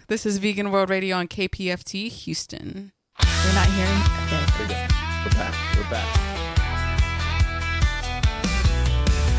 This is Vegan World Radio on KPFT Houston. We're not hearing this. There we go. We're back. We're back.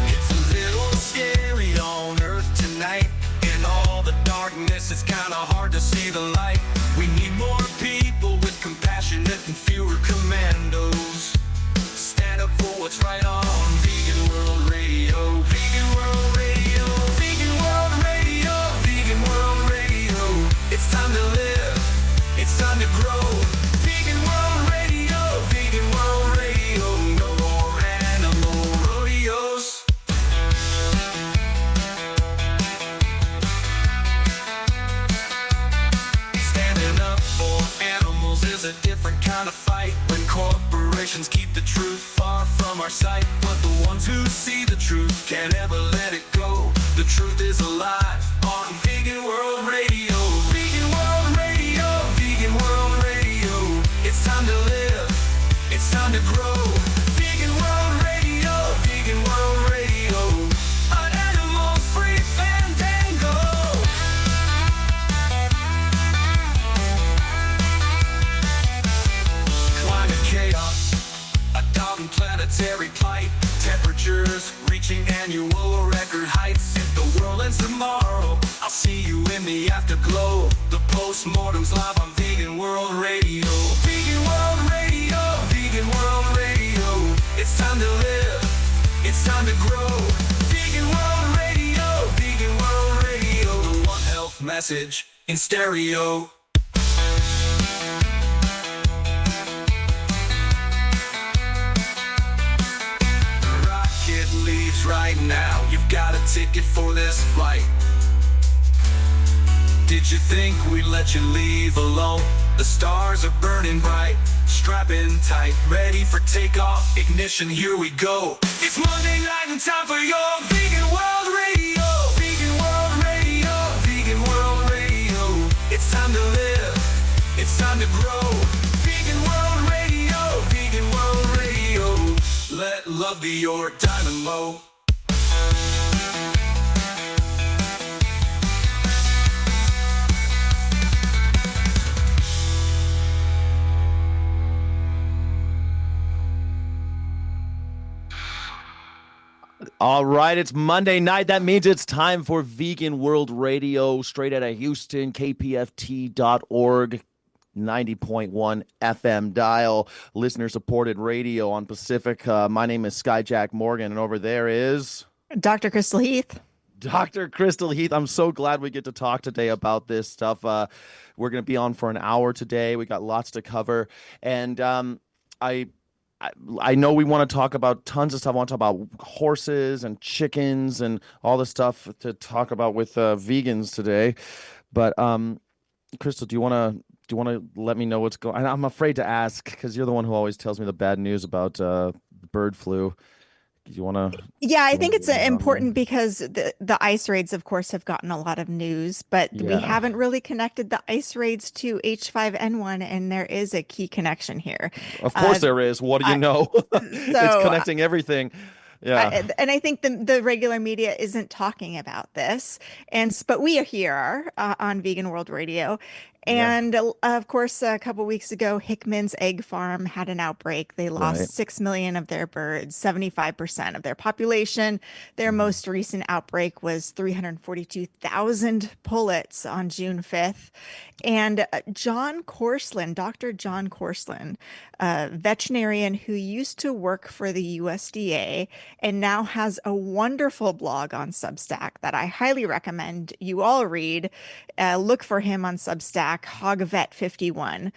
It's a little scary on Earth tonight. In all the darkness, it's kind of hard to see the light. We need more people with compassionate and fewer commandos. Stand up for what's right on Vegan World Radio. Vegan World Radio. Vegan World Radio. Vegan World Radio. It's time to live. It's time to grow. Vegan World Radio. Vegan World Radio. No more animal rodeos. Standing up for animals is a different kind of fight. When corporations keep the truth far from our sight, but the ones who see the truth can't ever let it go. The truth is alive on Vegan World Radio. Vegan World Radio. Vegan World Radio. It's time to live. It's time to grow. Vegan World Radio. Vegan World Radio. An animal-free fandango. Climate chaos, a doubting planetary plight. Temperatures reaching annual record heights. If the world ends tomorrow, I'll see you in the afterglow. The postmortem's live on Vegan World Radio. Vegan World Radio. Vegan World Radio. It's time to live. It's time to grow. Vegan World Radio. Vegan World Radio. The One Health message in stereo. Rocket leaves right now. You've got a ticket for this flight. Did you think we'd let you leave alone? The stars are burning bright. Strap in tight, ready for takeoff. Ignition, here we go. It's Monday night and time for your Vegan World Radio. Vegan World Radio. Vegan World Radio. It's time to live. It's time to grow. Vegan World Radio. Vegan World Radio. Let love be your dynamo. All right, it's Monday night. That means it's time for Vegan World Radio, straight out of Houston, kpft.org, 90.1 FM dial, listener-supported radio on Pacific. My name is Skyjack Morgan, and over there is... Dr. Crystal Heath. Dr. Crystal Heath. I'm so glad we get to talk today about this stuff. We're going to be on for an hour today. We got lots to cover, and I know we want to talk about tons of stuff. I want to talk about horses and chickens and all the stuff to talk about with vegans today. But Crystal, do you want to let me know what's going on? I'm afraid to ask because you're the one who always tells me the bad news about bird flu. Do you want to? Yeah, I think it's important because the ice raids, of course, have gotten a lot of news, but we haven't really connected the ice raids to H5N1, and there is a key connection here. Of course there is. What do you know? It's connecting everything. Yeah. And I think the regular media isn't talking about this, but we are here on Vegan World Radio. And of course, a couple weeks ago, Hickman's egg farm had an outbreak. They lost 6 million of their birds, 75% of their population. Their most recent outbreak was 342,000 pullets on June 5th. And Dr. John Corsland, a veterinarian who used to work for the USDA and now has a wonderful blog on Substack that I highly recommend you all read. Look for him on Substack, HogVet51.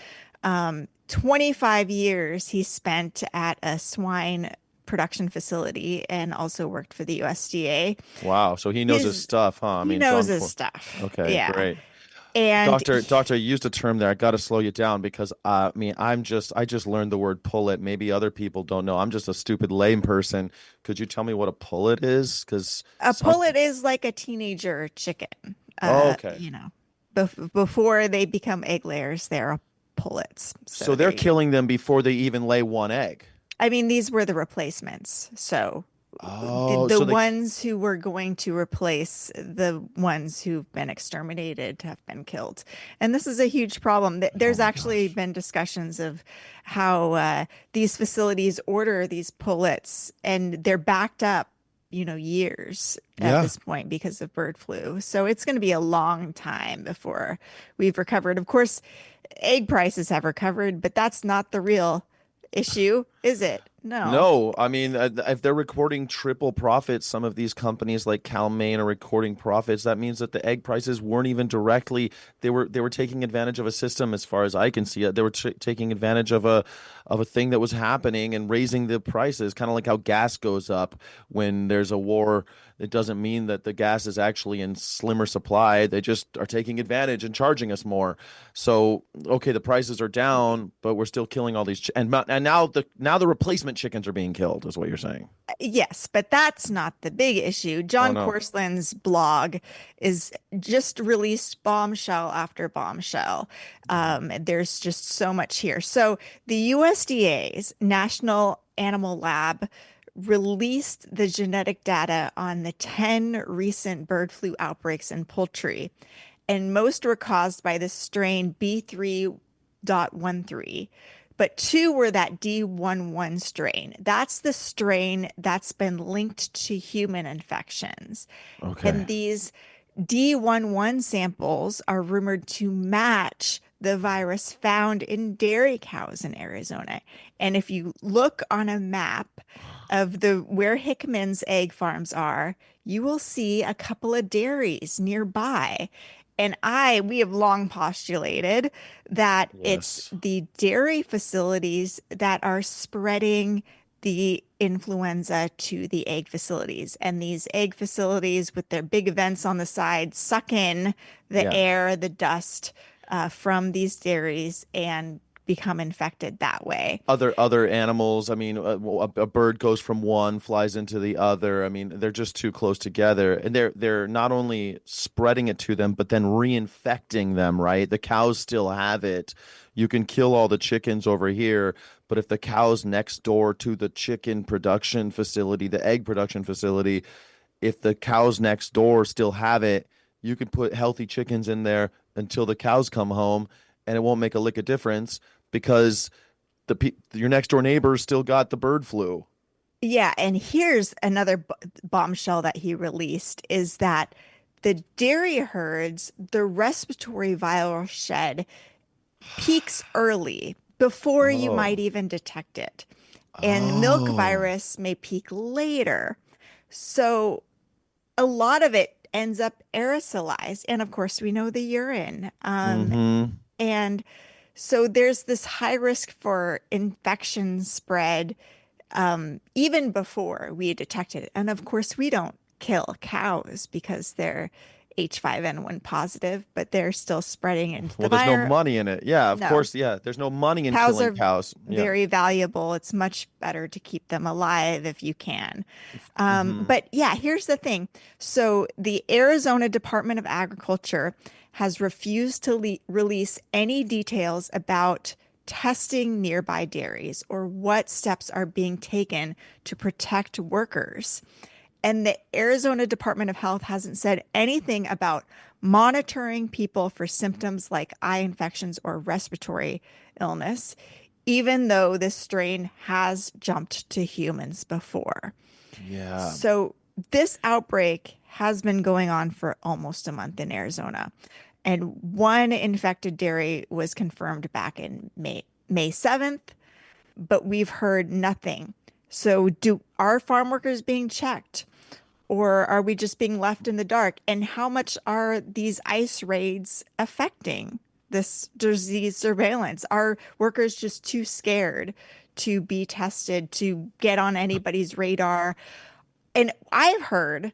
25 years he spent at a swine production facility and also worked for the USDA. Wow. So he knows his stuff, huh? He knows his stuff. Okay, yeah. Great. And Doctor, you used a term there. I got to slow you down because I just learned the word pullet. Maybe other people don't know. I'm just a stupid lame person. Could you tell me what a pullet is? Because pullet is like a teenager chicken. Okay. You know, before they become egg layers, they're pullets. So they're killing them before they even lay one egg. I mean, these were the replacements. So Oh, the so they ones who were going to replace the ones who've been exterminated have been killed. And this is a huge problem. oh There's my actually gosh. been discussions of how these facilities order these pullets and they're backed up, years at Yeah. this point because of bird flu. So it's going to be a long time before we've recovered. Of course, egg prices have recovered, but that's not the real issue, is it? No. No, I mean, if they're recording triple profits, some of these companies like Cal-Maine are recording profits. That means that the egg prices weren't even directly. They were taking advantage of a system, as far as I can see it. They were taking advantage of a thing that was happening and raising the prices, kind of like how gas goes up when there's a war. It doesn't mean that the gas is actually in slimmer supply. They just are taking advantage and charging us more. So, okay, the prices are down, but we're still killing all these and now the replacement chickens are being killed, is what you're saying. Yes, but that's not the big issue. Oh John no. Corsland's blog is just released bombshell after bombshell. There's just so much here. So the USDA's National Animal Lab released the genetic data on the 10 recent bird flu outbreaks in poultry, and most were caused by the strain B3.13, but two were that D11 strain. That's the strain that's been linked to human infections. And Okay. these D11 samples are rumored to match the virus found in dairy cows in Arizona. And if you look on a map of the where Hickman's egg farms are, you will see a couple of dairies nearby. And we have long postulated that it's Yes. the dairy facilities that are spreading the influenza to the egg facilities. And these egg facilities, with their big vents on the side, suck in the Yeah. air, the dust from these dairies and become infected that way. Other animals, I mean, a bird goes from one, flies into the other. I mean, they're just too close together, and they're not only spreading it to them, but then reinfecting them, right? The cows still have it. You can kill all the chickens over here, but if the cows next door to the chicken production facility, the egg production facility, if the cows next door still have it, you can put healthy chickens in there until the cows come home, and it won't make a lick of difference because your next door neighbor still got the bird flu. Yeah, and here's another bombshell that he released is that the dairy herds, the respiratory viral shed peaks early before you might Oh. even detect it. And milk Oh. virus may peak later. So a lot of it ends up aerosolized. And of course, we know the urine. Mm-hmm. And so there's this high risk for infection spread even before we detect it. And of course, we don't kill cows because they're H5N1 positive, but they're still spreading into the Well, there's no virus. money in it. Yeah, of No, course. Yeah, there's no money in cows killing are cows. Yeah. very valuable. It's much better to keep them alive if you can. Mm-hmm. But yeah, here's the thing. So the Arizona Department of Agriculture has refused to release any details about testing nearby dairies or what steps are being taken to protect workers. And the Arizona Department of Health hasn't said anything about monitoring people for symptoms like eye infections or respiratory illness, even though this strain has jumped to humans before. Yeah. So this outbreak has been going on for almost a month in Arizona. And one infected dairy was confirmed back in May 7th, but we've heard nothing. So are farm workers being checked? Or are we just being left in the dark? And how much are these ICE raids affecting this disease surveillance? Are workers just too scared to be tested, to get on anybody's radar? And I've heard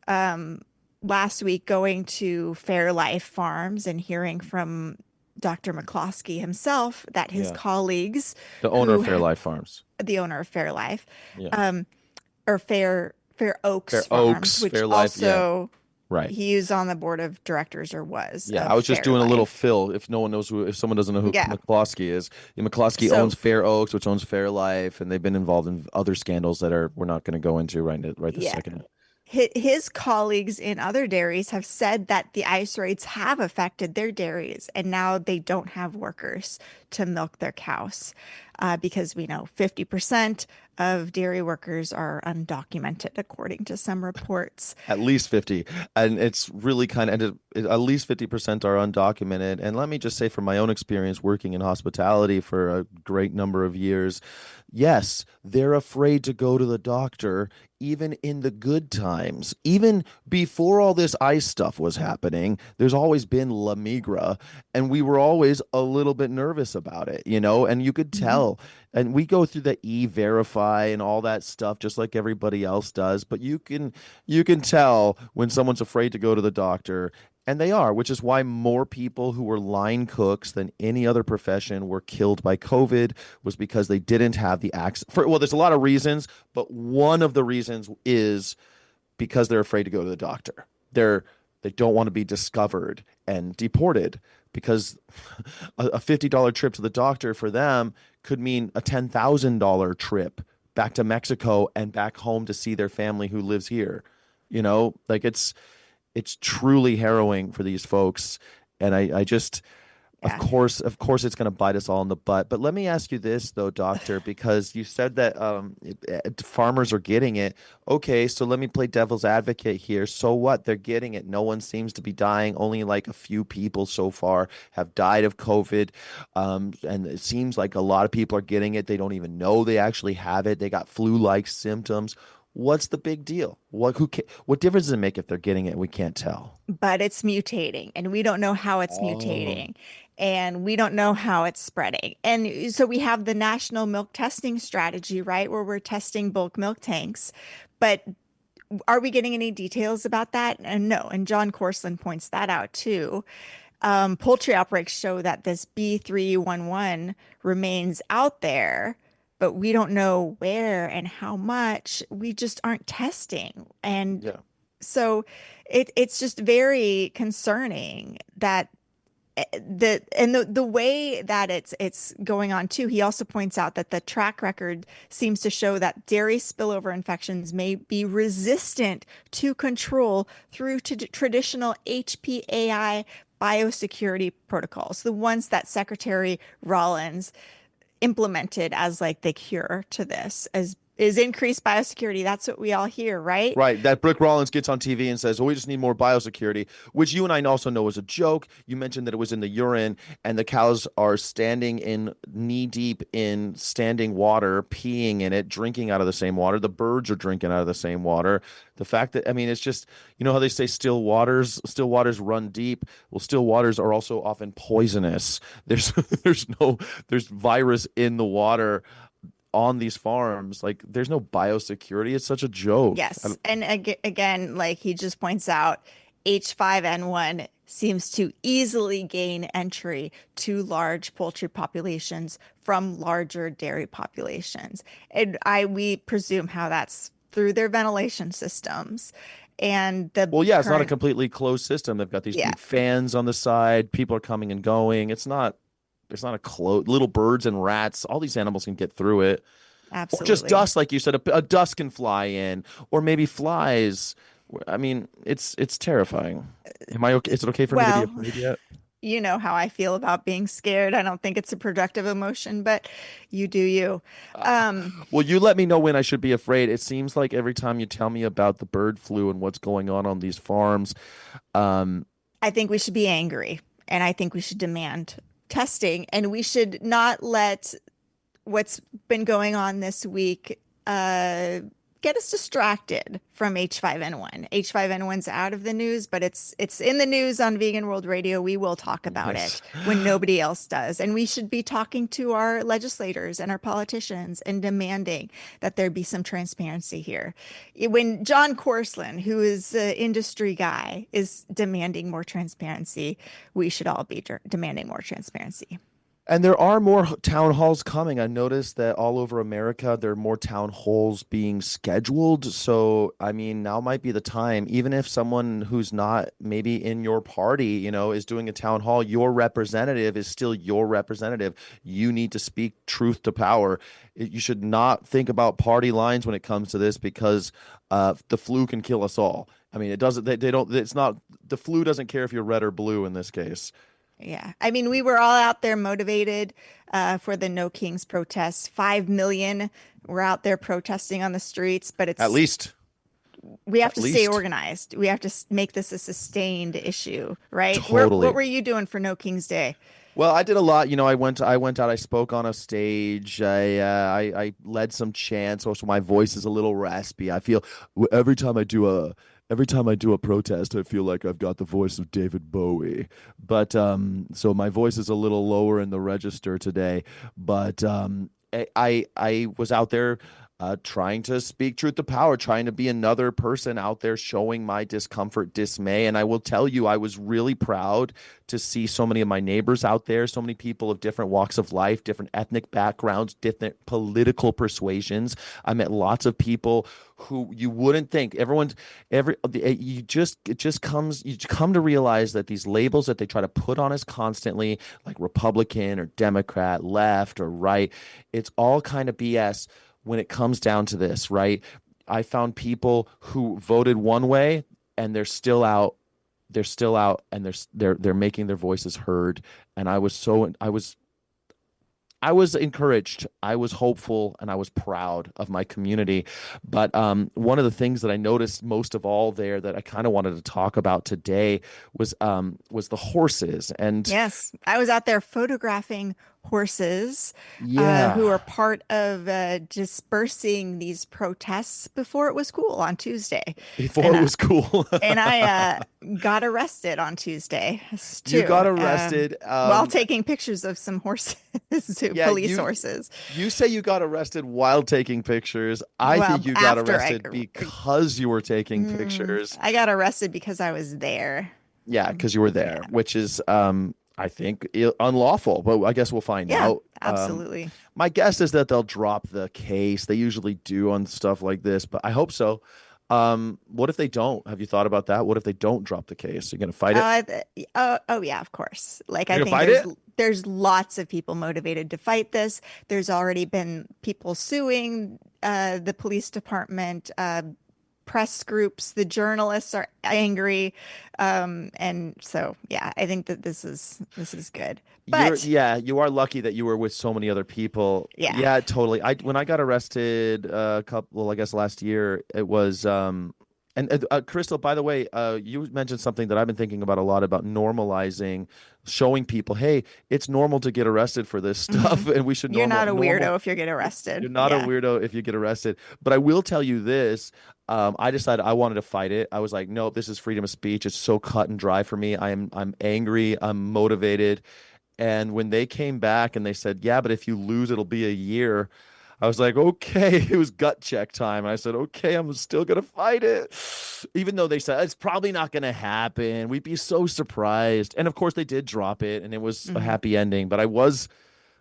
last week going to Fairlife Farms and hearing from Dr. McCloskey himself that his Yeah. colleagues, The owner of who Fairlife Farms. the owner of Fairlife, Yeah. or Fair Fair Oaks Oaks, Farms, which Fairlife. Yeah. also Right. He was on the board of directors, or was, Yeah, of I was just doing a little Fairlife. fill. If no one knows if someone doesn't know who Yeah. McCloskey is, McCloskey So owns Fair Oaks, which owns Fairlife, and they've been involved in other scandals that we're not going to go into right this yeah, second. his colleagues in other dairies have said that the ice raids have affected their dairies, and now they don't have workers to milk their cows, because we know 50% of dairy workers are undocumented, according to some reports. At least 50. And it's really kind of, at least 50% are undocumented. And let me just say, from my own experience working in hospitality for a great number of years, yes, they're afraid to go to the doctor even in the good times. Even before all this ICE stuff was happening, there's always been La Migra, and we were always a little bit nervous about it, and you could Mhm. tell. And we go through the e-verify and all that stuff just like everybody else does, but you can tell when someone's afraid to go to the doctor, and they are, which is why more people who were line cooks than any other profession were killed by COVID, was because they didn't have the access. Well, there's a lot of reasons, but one of the reasons is because they're afraid to go to the doctor. They don't want to be discovered and deported, because a $50 trip to the doctor for them could mean a $10,000 trip back to Mexico and back home to see their family who lives here. Like it's truly harrowing for these folks. And I just, Yeah. of course, it's going to bite us all in the butt. But let me ask you this, though, doctor, because you said that farmers are getting it. Okay, so let me play devil's advocate here. So what? They're getting it. No one seems to be dying. Only like a few people so far have died of COVID. And it seems like a lot of people are getting it. They don't even know they actually have it. They got flu-like symptoms. What's the big deal? What difference does it make if they're getting it? We can't tell. But it's mutating, and we don't know how it's Oh. mutating, and we don't know how it's spreading. And so we have the national milk testing strategy, right, where we're testing bulk milk tanks. But are we getting any details about that? And no. And John Corsland points that out too. Poultry outbreaks show that this B311 remains out there, but we don't know where and how much. We just aren't testing. And Yeah. so it's just very concerning that the way that it's going on too. He also points out that the track record seems to show that dairy spillover infections may be resistant to control through to traditional HPAI biosecurity protocols, the ones that Secretary Rollins implemented as like the cure to this, as is increased biosecurity. That's what we all hear, right? Right. That Brooke Rollins gets on TV and says, "Oh, we just need more biosecurity," which you and I also know is a joke. You mentioned that it was in the urine, and the cows are standing in knee deep in standing water, peeing in it, drinking out of the same water. The birds are drinking out of the same water. The fact that, I mean, it's just, how they say still waters run deep. Well, still waters are also often poisonous. There's there's virus in the water on these farms. Like, there's no biosecurity. It's such a joke. Yes. And again, like he just points out, H5N1 seems to easily gain entry to large poultry populations from larger dairy populations. And we presume how that's through their ventilation systems. And the Well, yeah, it's not a current, completely closed system. They've got these yeah, big fans on the side. People are coming and going. It's not a closed. Little birds and rats, all these animals can get through it. Or just absolutely. dust, like you said, a dust can fly in, or maybe flies. I mean, it's terrifying. Am I okay? Is it okay for me to be Well, afraid yet? you know how I feel about being scared. I don't think it's a productive emotion, but you do you. Um, Well, you let me know when I should be afraid. It seems like every time you tell me about the bird flu and what's going on these farms, um, I think we should be angry, and I think we should demand testing, and we should not let what's been going on this week get us distracted from H5N1. H5N1's out of the news, but it's in the news on Vegan World Radio. We will talk about yes. it when nobody else does. And we should be talking to our legislators and our politicians and demanding that there be some transparency here. When John Corsland, who is an industry guy, is demanding more transparency, we should all be demanding more transparency. And there are more town halls coming. I noticed that all over America, there are more town halls being scheduled. So, I mean, now might be the time, even if someone who's not maybe in your party, is doing a town hall, your representative is still your representative. You need to speak truth to power. You should not think about party lines when it comes to this because the flu can kill us all. I mean, it doesn't, they don't, it's not, the flu doesn't care if you're red or blue in this case. Yeah. I mean, we were all out there motivated for the No Kings protests. 5 million were out there protesting on the streets, but At least. we have At to stay least. organized. We have to make this a sustained issue, right? Totally. What were you doing for No Kings Day? Well, I did a lot. I went out. I spoke on a stage. I led some chants. Also, my voice is a little raspy. I feel every time I do a protest, I feel like I've got the voice of David Bowie. But so my voice is a little lower in the register today. But I was out there trying to speak truth to power, trying to be another person out there showing my discomfort, dismay. And I will tell you, I was really proud to see so many of my neighbors out there, so many people of different walks of life, different ethnic backgrounds, different political persuasions. I met lots of people who you wouldn't think. You come to realize that these labels that they try to put on us constantly, like Republican or Democrat, left or right, it's all kind of BS. When it comes down to this, right? I found people who voted one way and they're still out. They're still out and they're making their voices heard. And I was encouraged, I was hopeful, and I was proud of my community. But one of the things that I noticed most of all there that I kind of wanted to talk about today was the horses. And Yes, I was out there photographing horses yeah, who are part of dispersing these protests before it was cool on Tuesday. before And it was cool. and I got arrested on Tuesday too. You got arrested while taking pictures of some horses, Yeah, police horses. You say you got arrested while taking pictures. I Well, think you got after arrested because you were taking pictures. I got arrested because I was there. Yeah, because you were there, Yeah. which is, I think, unlawful. But I guess we'll find Yeah, out. absolutely. My guess is that they'll drop the case. They usually do on stuff like this, but I hope so. What if they don't? Have you thought about that? What if they don't drop the case? You're gonna fight it? Oh yeah, of course. Like You're I gonna think fight there's lots of people motivated to fight this. There's already been people suing the police department, press groups, the journalists are angry. And so yeah, I think that this is good. But You are lucky that you were with so many other people. Yeah. Yeah, totally. When I got arrested I guess last year, it was and Crystal, by the way, you mentioned something that I've been thinking about a lot about normalizing, showing people, hey, it's normal to get arrested for this stuff, and we should. you're not a weirdo if you get arrested. You're not a Yeah. weirdo if you get arrested. But I will tell you this. I decided I wanted to fight it. I was like, nope, this is freedom of speech. It's so cut and dry for me. I'm angry. I'm motivated. And when they came back and they said, yeah, but if you lose, it'll be a year. I was like, okay, it was gut check time. I said, okay, I'm still going to fight it. Even though they said it's probably not going to happen. We'd be so surprised. And of course they did drop it and it was a happy ending. But I was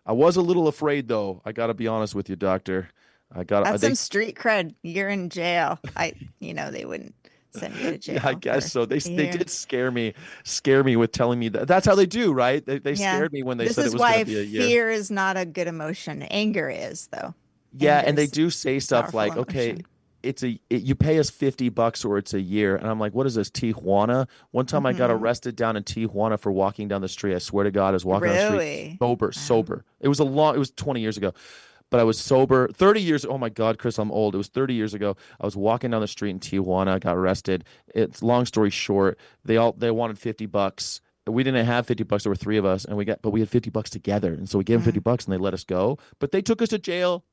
a little afraid though. I got to be honest with you, doctor. That's some street cred. You're in jail. They wouldn't send you to jail. Yeah, I guess so. They Yeah. did scare me with telling me that. That's how they do, right? They Yeah. scared me when they This said it is was going why to be a year. fear is not a good emotion. Anger is, though. Yeah, Anger and they is do say stuff powerful like, okay, emotion. you pay us $50 or it's a year. And I'm like, what is this, Tijuana? One time I got arrested down in Tijuana for walking down the street. I swear to God, I was walking down the street Really? sober. It was 20 years ago. But I was sober 30 years. Oh my God, Chris, I'm old. It was 30 years ago. I was walking down the street in Tijuana. I got arrested. It's long story short. They wanted $50. We didn't have $50. There were three of us, and we had $50 together. And so we gave them $50 and they let us go. But they took us to jail.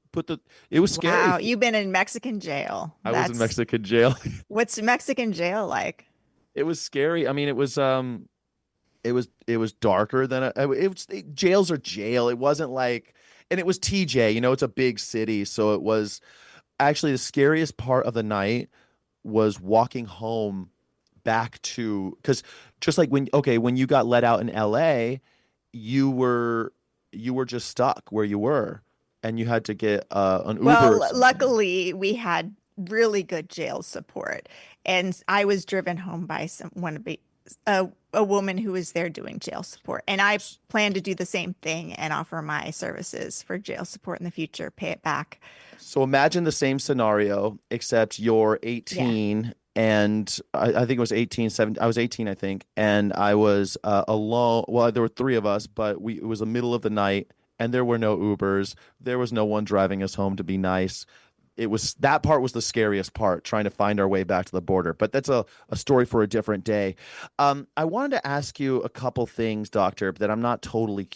It was scary. Wow, you've been in Mexican jail. I was in Mexican jail. What's Mexican jail like? It was scary. I mean, it was darker than jails are jail. It wasn't like, and it was TJ, it's a big city. So it was actually the scariest part of the night was walking home back to, because just like when you got let out in LA, you were you were just stuck where you were, and you had to get an Uber. Well, luckily we had really good jail support, and I was driven home by a woman who was there doing jail support, and I plan to do the same thing and offer my services for jail support in the future, pay it back. So imagine the same scenario, except you're 18 and I think it was 18, 17. I was 18, I think. And I was alone. Well, there were three of us, but it was the middle of the night and there were no Ubers. There was no one driving us home to be nice. That part was the scariest part, trying to find our way back to the border. But that's a story for a different day. I wanted to ask you a couple things, Doctor, that I'm not totally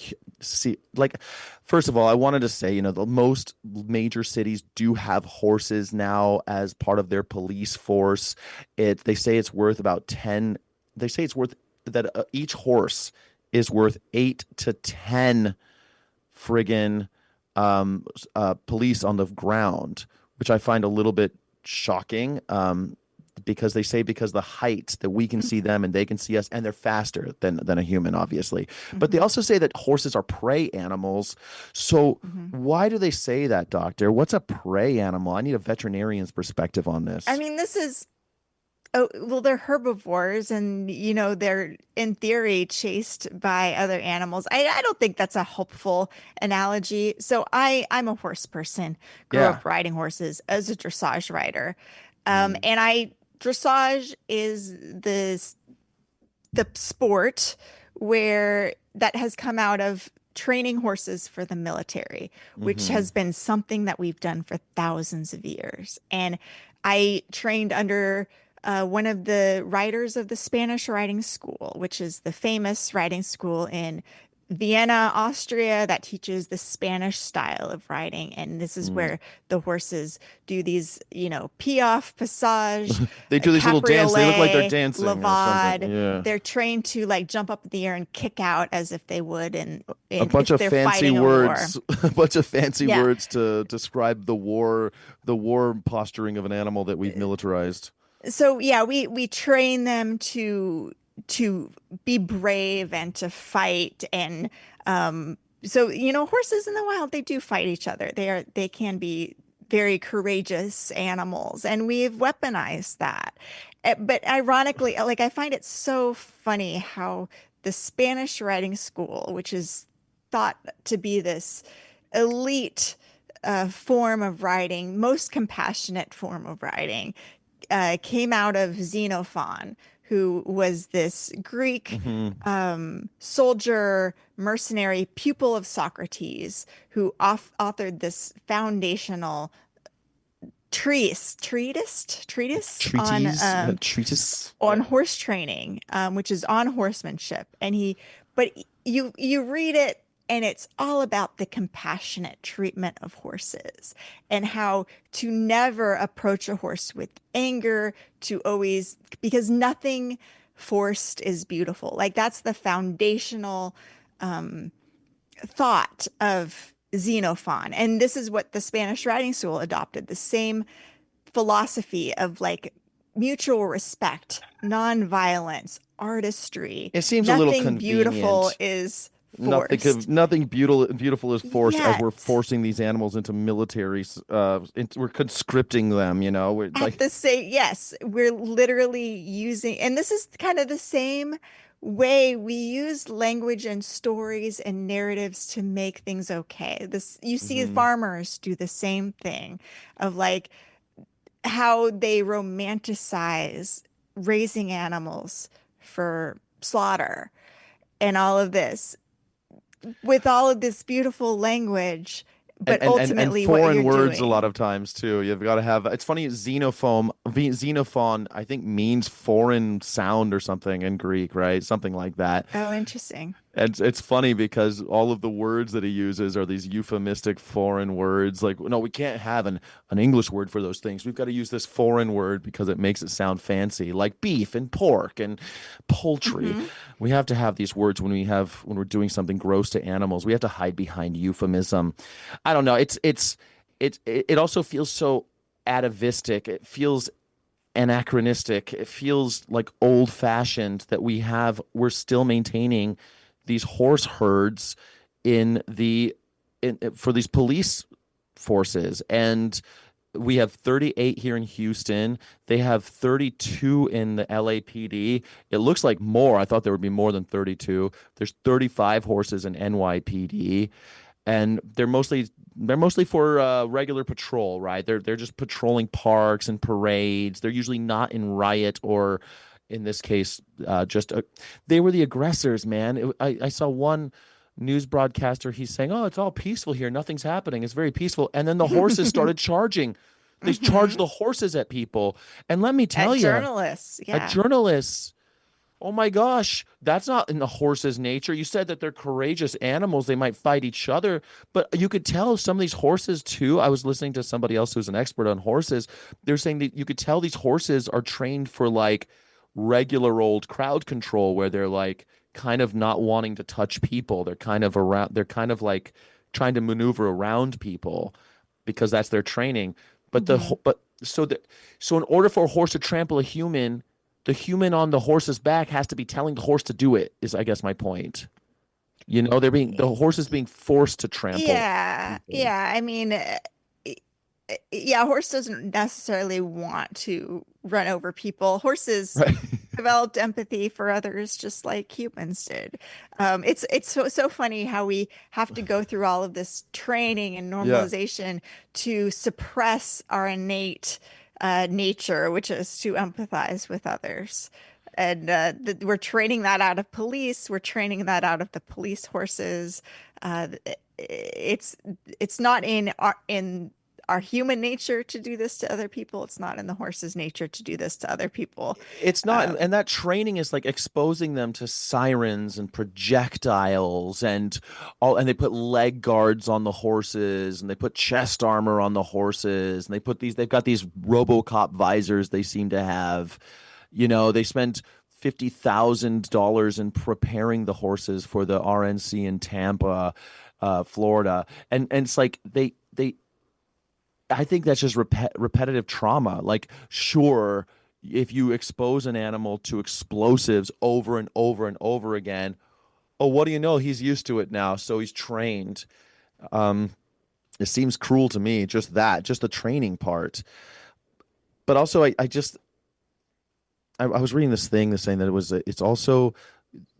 first of all, I wanted to say, the most major cities do have horses now as part of their police force. They say it's worth about 10. They say it's worth that each horse is worth 8 to 10 friggin' police on the ground, which I find a little bit shocking, because they say because the height that we can see them and they can see us, and they're faster than a human, obviously. But they also say that horses are prey animals. So why do they say that, Doctor? What's a prey animal? I need a veterinarian's perspective on this. I mean, they're herbivores, and they're in theory chased by other animals. I don't think that's a helpful analogy. So I'm a horse person. Grew up riding horses as a dressage rider, and dressage is the sport that has come out of training horses for the military, which has been something that we've done for thousands of years. And I trained under one of the riders of the Spanish riding school, which is the famous riding school in Vienna, Austria, that teaches the Spanish style of riding. And this is where the horses do these, piaffe, passage. They do these little dance. They look like they're dancing. Levade. Yeah. They're trained to jump up in the air and kick out as if they would a bunch of fancy words. A bunch of fancy words to describe the war posturing of an animal that we've militarized. So we train them to be brave and to fight, and so horses in the wild, they do fight each other. They can be very courageous animals, and we've weaponized that. But ironically, I find it so funny how the Spanish riding school, which is thought to be this elite form of riding, most compassionate form of riding, came out of Xenophon, who was this Greek soldier, mercenary, pupil of Socrates, who authored this foundational treatise on horse training, which is on horsemanship. And but you read it, and it's all about the compassionate treatment of horses and how to never approach a horse with anger, because nothing forced is beautiful. That's the foundational thought of Xenophon. And this is what the Spanish riding school adopted, the same philosophy of mutual respect, nonviolence, artistry. It seems a little convenient. Beautiful is forced. Nothing beautiful is forced, as we're forcing these animals into militaries. We're conscripting them, We're literally using, and this is kind of the same way we use language and stories and narratives to make things okay. You see farmers do the same thing of how they romanticize raising animals for slaughter and all of this, with all of this beautiful language, but ultimately and foreign what you're words doing. A lot of times too. You've got to have. It's funny. Xenophon, I think, means foreign sound or something in Greek, right? Something like that. Oh, interesting. And it's funny because all of the words that he uses are these euphemistic foreign words. No, we can't have an English word for those things. We've got to use this foreign word because it makes it sound fancy, like beef and pork and poultry. We have to have these words when we're doing something gross to animals. We have to hide behind euphemism. I don't know. It also feels so atavistic. It feels anachronistic. It feels like old fashioned that we're still maintaining these horse herds for these police forces. And we have 38 here in Houston. They have 32 in the LAPD. It looks like more. I thought there would be more than 32. There's 35 horses in NYPD, and they're mostly for regular patrol, right? They're just patrolling parks and parades. They're usually not in riot or, in this case, they were the aggressors, man. I saw one news broadcaster, he's saying, "Oh, it's all peaceful here. Nothing's happening. It's very peaceful." And then the horses started charging. They charged the horses at people. And let me tell you, journalists, at journalists, oh my gosh, that's not in the horse's nature. You said that they're courageous animals. They might fight each other, but you could tell some of these horses too. I was listening to somebody else who's an expert on horses. They're saying that you could tell these horses are trained for like regular old crowd control, where they're like kind of not wanting to touch people. They're kind of like trying to maneuver around people because that's their training. But so in order for a horse to trample a human, the human on the horse's back has to be telling the horse to do it, is I guess my point. You know, the horse is being forced to trample. Yeah. I mean, a horse doesn't necessarily want to run over people. Horses developed empathy for others just like humans did. It's so funny how we have to go through all of this training and normalization to suppress our innate nature, which is to empathize with others. And we're training that out of police. We're training that out of the police horses. It's not in our human nature to do this to other people. It's not in the horse's nature to do this to other people. It's not, and that training is like exposing them to sirens and projectiles and they put leg guards on the horses, and they put chest armor on the horses, and they've got these RoboCop visors they seem to have. You know, they spend $50,000 in preparing the horses for the RNC in Tampa, Florida, and it's like they I think that's just repetitive trauma. Like, sure, if you expose an animal to explosives over and over and over again, oh, what do you know? He's used to it now, so he's trained. It seems cruel to me, just the training part. But also, I was reading this thing that's saying that it's also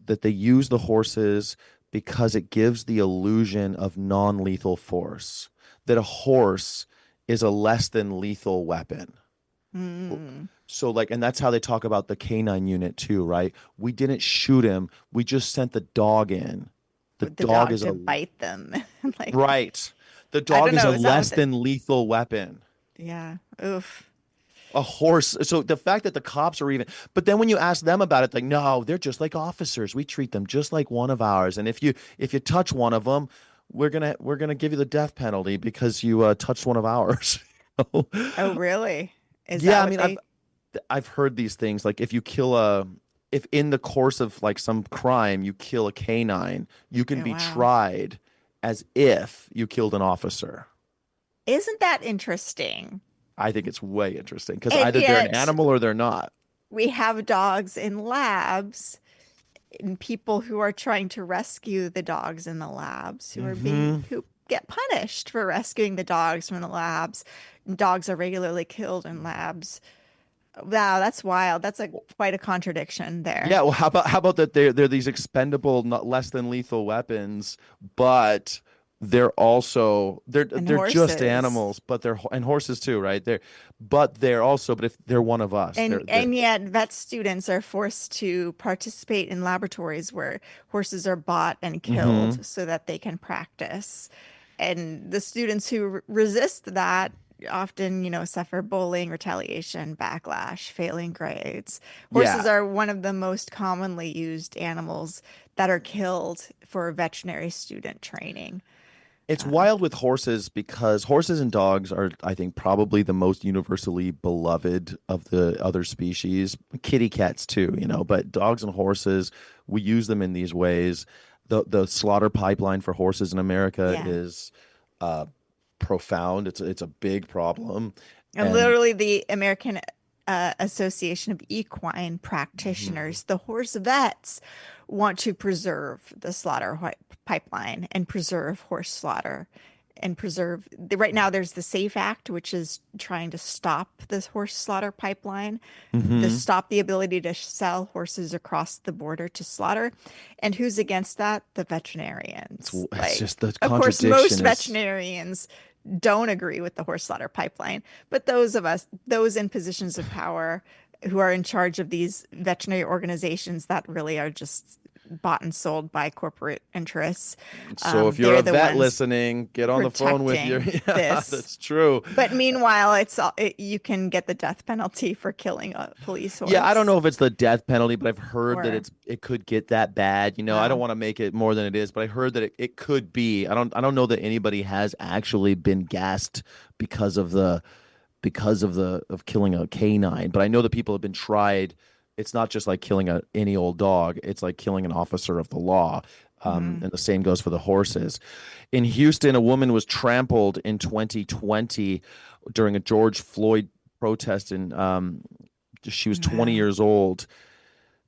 that they use the horses because it gives the illusion of non-lethal force, that a horse is a less than lethal weapon. So like, and that's how they talk about the canine unit too, right? We didn't shoot him. We just sent the dog in. The dog is to bite them. Like, right. The dog is a less than lethal weapon. Yeah. Oof. A horse. So the fact that the cops are even, but then when you ask them about it, like, no, they're just like officers. We treat them just like one of ours. And if you touch one of them, we're gonna give you the death penalty because you touched one of ours. Oh, really? I've heard these things. Like, if in the course of like some crime you kill a canine, you can be tried as if you killed an officer. Isn't that interesting? I think it's way interesting because either they're an animal or they're not. We have dogs in labs, and people who are trying to rescue the dogs in the labs who get punished for rescuing the dogs from the labs. Dogs are regularly killed in labs. Wow, that's wild. That's quite a contradiction there. Yeah, well, how about that they're these expendable, not less than lethal weapons, but they're just animals, but and horses too, right? But if they're one of us. And yet vet students are forced to participate in laboratories where horses are bought and killed so that they can practice. And the students who resist that often, suffer bullying, retaliation, backlash, failing grades. Horses are one of the most commonly used animals that are killed for veterinary student training. It's wild with horses because horses and dogs are, I think, probably the most universally beloved of the other species. Kitty cats too, but dogs and horses, we use them in these ways. The slaughter pipeline for horses in America is profound. It's a big problem. And literally the American Association of Equine Practitioners, the horse vets, want to preserve the pipeline and preserve horse slaughter and preserve right now there's the SAFE Act, which is trying to stop this horse slaughter pipeline, to stop the ability to sell horses across the border to slaughter. And who's against that? The veterinarians. It's just the of course, contradiction most is- veterinarians don't agree with the horse slaughter pipeline, but those in positions of power who are in charge of these veterinary organizations that really are just bought and sold by corporate interests. So if you're they're a the vet ones listening, get on the phone with your. protecting Yeah, this. that's true. But meanwhile, you can get the death penalty for killing a police horse. Yeah, I don't know if it's the death penalty, but I've heard that Or- it could get that bad. You know, I don't want to make it more than it is, but I heard that it could be. I don't know that anybody has actually been gassed because of killing a canine, but I know that people have been tried. It's not just like killing any old dog. It's like killing an officer of the law. And the same goes for the horses. In Houston, a woman was trampled in 2020 during a George Floyd protest. She was 20 years old.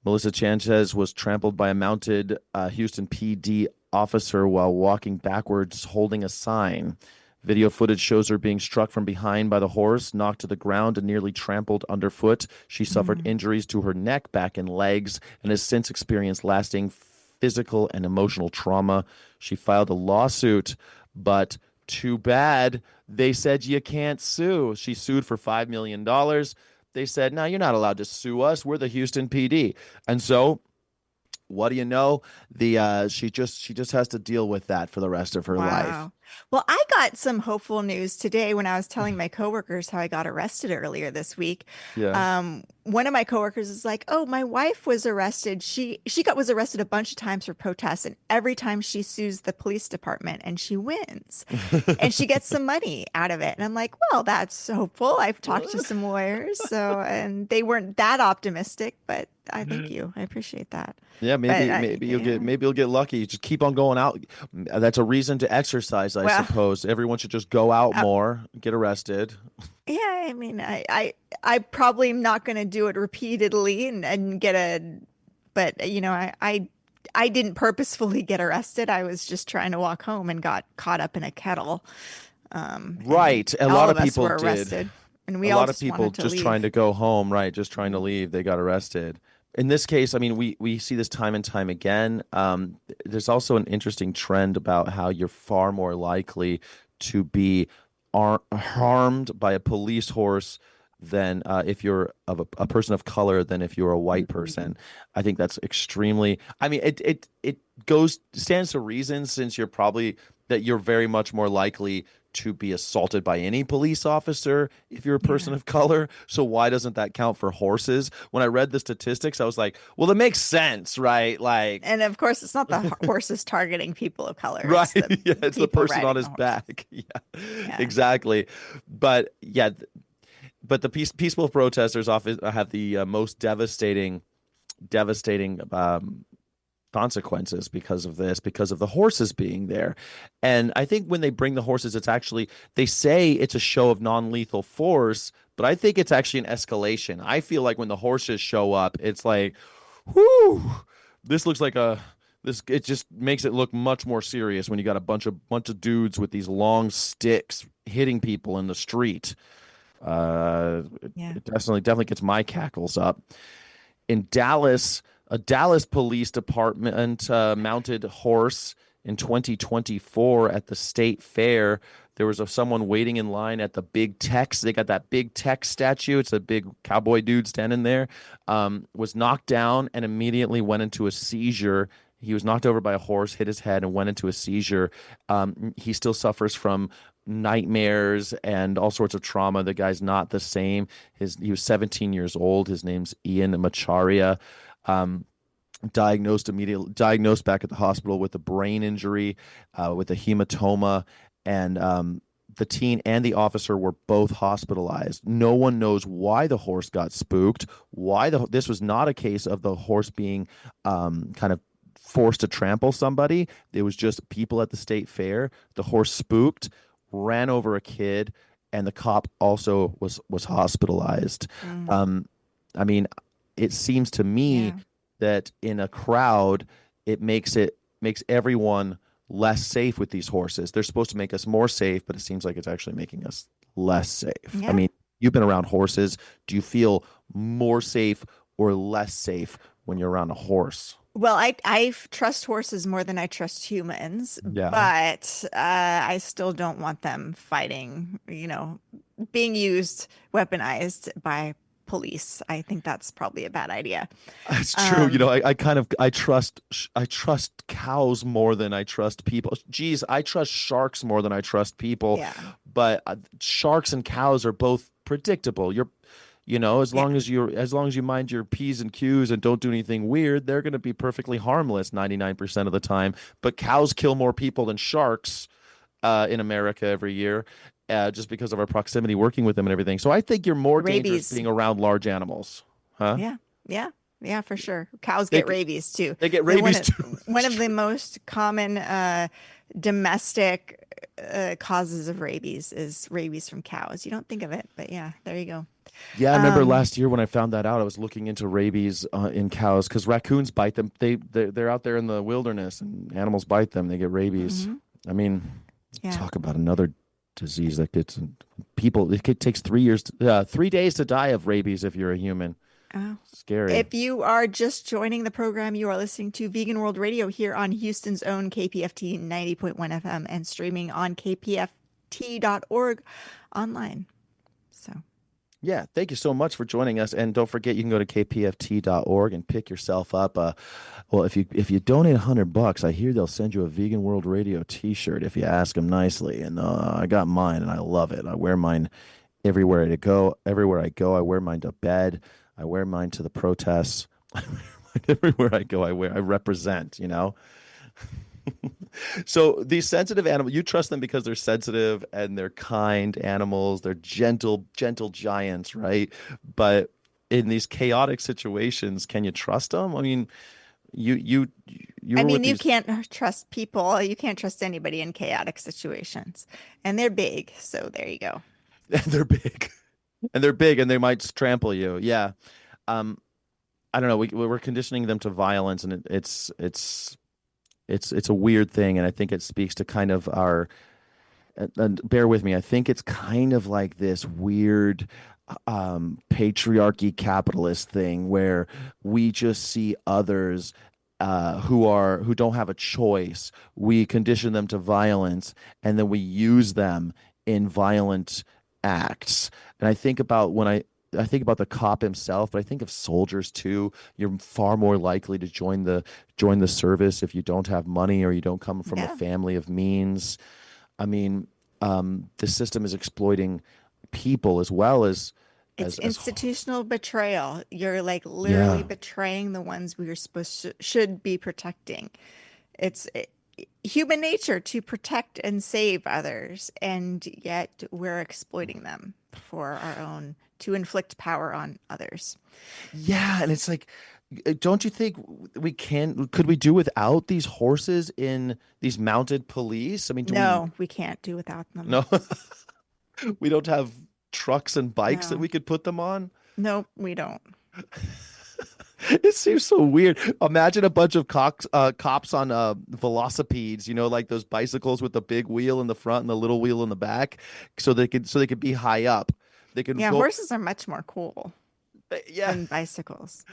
Melissa Sanchez was trampled by a mounted Houston PD officer while walking backwards holding a sign. Video footage shows her being struck from behind by the horse, knocked to the ground, and nearly trampled underfoot. She suffered injuries to her neck, back, and legs, and has since experienced lasting physical and emotional trauma. She filed a lawsuit, but too bad. They said you can't sue. She sued for $5 million. They said, no, you're not allowed to sue us. We're the Houston PD. And so, what do you know? She just has to deal with that for the rest of her life. Well, I got some hopeful news today when I was telling my coworkers how I got arrested earlier this week. Yeah. One of my coworkers is like, "Oh, my wife was arrested. She was arrested a bunch of times for protests, and every time she sues the police department and she wins, and she gets some money out of it." And I'm like, "Well, that's hopeful." I've talked to some lawyers, and they weren't that optimistic, but I thank you. I appreciate that. Yeah, maybe you'll get lucky. Just keep on going out. That's a reason to exercise, I suppose. Everyone should just go out more, get arrested. Yeah, I mean, I probably am not going to do it repeatedly and but you know, I didn't purposefully get arrested. I was just trying to walk home and got caught up in a kettle. Right, a lot of people were did. arrested, and we a all lot of people just leave. trying to go home, right? Just trying to leave. They got arrested. In this case, I mean, we see this time and time again. There's also an interesting trend about how you're far more likely to be harmed by a police horse than if you're a person of color than if you're a white person. I think that's extremely. I mean, it stands to reason since you're very much more likely to be assaulted by any police officer if you're a person of color. So why doesn't that count for horses? When I read the statistics, I was like, well, it makes sense, right? Like, and of course, it's not the horses targeting people of color, right? It's it's the person on his the back. Exactly. But but the peaceful protesters often have the most devastating consequences because of the horses being there. And I think when they bring the horses, they say it's a show of non-lethal force, but I think it's actually an escalation. I feel like when the horses show up, it's like, whoo, this looks like it just makes it look much more serious when you got a bunch of dudes with these long sticks hitting people in the street. It definitely gets my cackles up. In Dallas, a Dallas Police Department mounted horse in 2024 at the state fair. There was someone waiting in line at the Big Tex. They got that Big Tex statue. It's a big cowboy dude standing there. Was knocked down and immediately went into a seizure. He was knocked over by a horse, hit his head, and went into a seizure. He still suffers from nightmares and all sorts of trauma. The guy's not the same. He was 17 years old. His name's Ian Macharia. Diagnosed back at the hospital with a brain injury, with a hematoma, and the teen and the officer were both hospitalized. No one knows why the horse got spooked. This was not a case of the horse being kind of forced to trample somebody. It was just people at the state fair. The horse spooked, ran over a kid, and the cop also was hospitalized. I mean, it seems to me that in a crowd, it makes everyone less safe with these horses. They're supposed to make us more safe, but it seems like it's actually making us less safe. Yeah. I mean, you've been around horses. Do you feel more safe or less safe when you're around a horse? Well, I trust horses more than I trust humans, Yeah. but I still don't want them fighting, being used, weaponized by police. I think that's probably a bad idea. It's true. Um, I trust cows more than I trust people. Geez, I trust sharks more than I trust people. yeah. But sharks and cows are both predictable. As Yeah. long as you mind your P's and Q's and don't do anything weird, they're going to be perfectly harmless 99% of the time. But cows kill more people than sharks in America every year, just because of our proximity working with them and everything. So I think you're more dangerous Rabies. being around large animals. Huh? Yeah. Yeah. Yeah, for sure. Cows They get g- rabies too. They get They're rabies too. one of the most common domestic causes of rabies is rabies from cows. You don't think of it, but yeah, there you go. Yeah, I remember Um, last year when I found that out. I was looking into rabies in cows because raccoons bite them. They're out there in the wilderness and animals bite them. They get rabies. mhm. I mean, Yeah. talk about another disease that gets people. It takes 3 days to die of rabies if you're a human. Oh. Scary. If you are just joining the program, you are listening to Vegan World Radio here on Houston's own KPFT 90.1 FM and streaming on kpft.org online. So, Yeah, thank you so much for joining us, and don't forget you can go to kpft.org and pick yourself up. Well, if you donate $100, I hear they'll send you a Vegan World Radio T-shirt if you ask them nicely. And I got mine, and I love it. I wear mine everywhere I go. Everywhere I go, I wear mine to bed. I wear mine to the protests. Everywhere I go, I represent. So these sensitive animals, you trust them because they're sensitive and they're kind animals. They're gentle giants, right? But in these chaotic situations, can you trust them? I mean, you I were mean, with you these. can't trust people. You can't trust anybody in chaotic situations. And they're big. So there you go. They're big, and they might trample you. Yeah. I don't know. We're conditioning them to violence, and it's a weird thing, and I think it speaks to kind of our. And bear with me. I think it's kind of like this weird patriarchy capitalist thing where we just see others who don't have a choice. We condition them to violence, and then we use them in violent acts. And I think about I think about the cop himself, but I think of soldiers too. You're far more likely to join the service if you don't have money or you don't come from a Yeah. family of means. I mean, the system is exploiting people as well as It's as institutional betrayal. You're like literally yeah. betraying the ones we are should be protecting. It's human nature to protect and save others, and yet we're exploiting them for our own to inflict power on others. Yeah, and it's like, don't you think could we do without these horses in these mounted police? I mean, No, we can't do without them. no, we don't have trucks and bikes that No. we could put them on. Nope, we don't. It seems so weird. Imagine a bunch of cops on velocipedes, like those bicycles with the big wheel in the front and the little wheel in the back, so they could be high up. They could Yeah, go. horses are much more cool Yeah. than bicycles.